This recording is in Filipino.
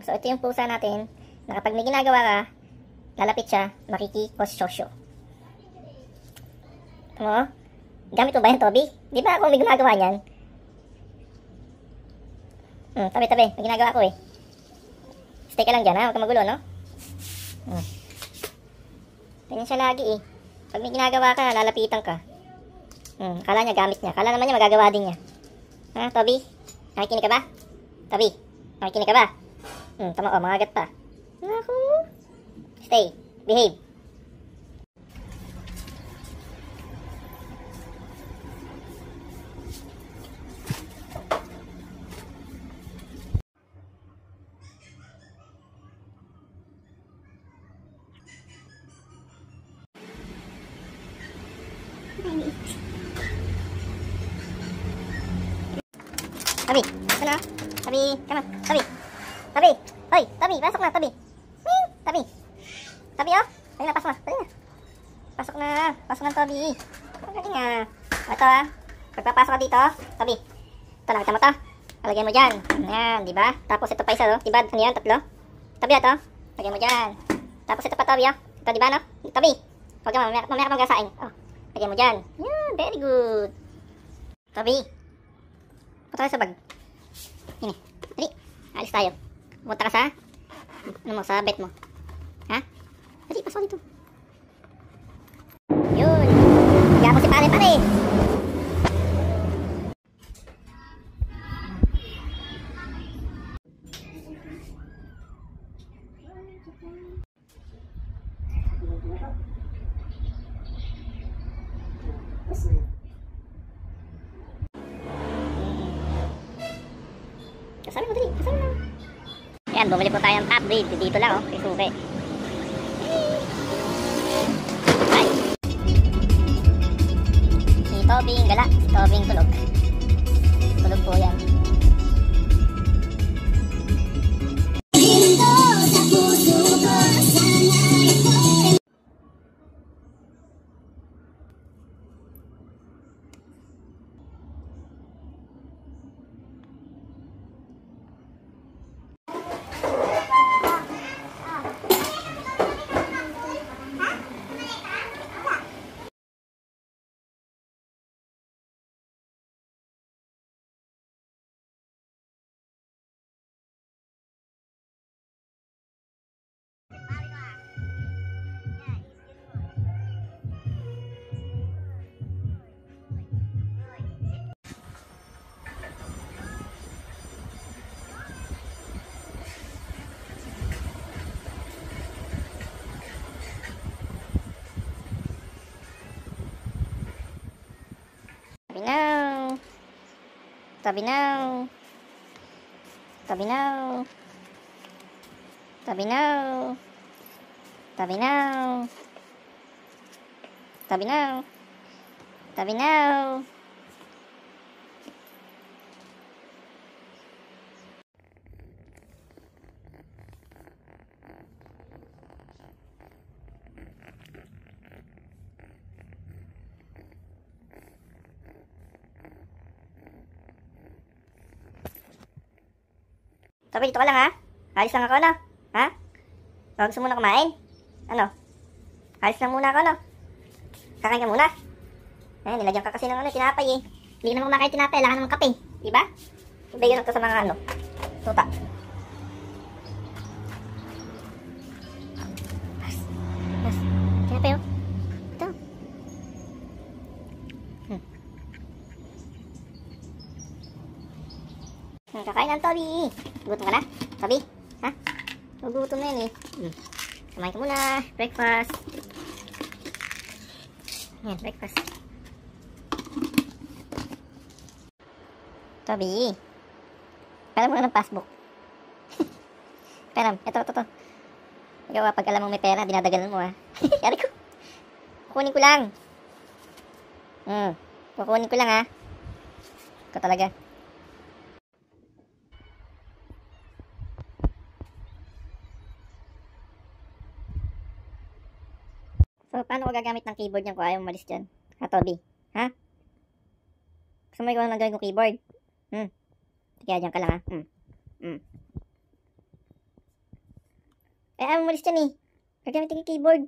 So, ito yung pusa natin na kapag may ginagawa ka, lalapit siya, makikikososyo. Mo? Gamit mo ba yan, Toby? Di ba ako may gumagawa niyan? Tabi. May ginagawa ko eh. Stay ka lang dyan, ha? Huwag ka magulo, no? Ganyan siya lagi eh. Pag may ginagawa ka, lalapitan ka. Akala niya gamit niya. Akala naman niya magagawa din niya. Ha, Toby? Nakikinig ka ba? Toby? Nakikinig ka ba? Tama, mangagat pa. Naku. Stay. Behave. Tabi, ano? Tabi, come on. Tabi. Hoy, Tabi, pasok na, Tabi. Tabi. Tabi, oh. Dali na, pasok na. Pasok na, Tabi. Dali nga. Ito, ah. Pagpapasok ka dito, Tabi. Ito, nakita mo to? Lagyan mo dyan. Ayan, di ba? Tapos ito pa isa, no? Di ba? Ano yan? Tatlo? Tabi, ito. Lagyan mo dyan. Tapos ito pa, Tabi, oh. Ito, di ba, no? Tabi. Huwag ka, mamaya ka magasain. Oh. Lagyan mo dyan. Yan, very good. Tabi. Punta ka sa bag. Ini. Dali. Alis tayo. Punta ka sa sa bed mo. Ha? Dali, pasok dito. Yun. Higa mo si pare. Kasama mo, dali. Kasama mo. Ayan, bumili po tayo ng top breed. Dito lang, oh. Kay Suke. Ay. Si Tobing gala. Si Tobing tulog. Tulog po yan. Tabi now. Tabi now. Tabi now. Tabi now. Tabi now. Tabi now. Tabi, dito ka lang, ha? Alis lang ako, no? Ha? Gusto muna kumain? Ano? Alis lang muna ako, no? Kakain ka muna? Eh, nilagyan ka kasi ng tinapay, eh. Hindi ka naman kumakain tinapay, kailangan naman kape. Diba? Ibigyan lang to sa mga tuta. Tinapay, oh. Ito. Kakain ng Toby. Gutom ka na? Toby? Ha? Gutom na yun eh. Kumain ka muna. Breakfast. Yan, breakfast. Toby. Pera mo na ng passbook. Pera. Ito. Ikaw pag alam mong may pera, dinadagalan mo, ha. Yari ko. Kukunin ko lang. Kukunin ko lang, ha. Ikaw talaga. So, paano ko gagamit ng keyboard niyan kung ayaw umalis dyan? Ha, Toby? Ha? Gusto mo ikaw nang gawin kong keyboard? Kaya dyan ka lang, ha? Kaya ayaw umalis dyan eh. Gagamit yung keyboard.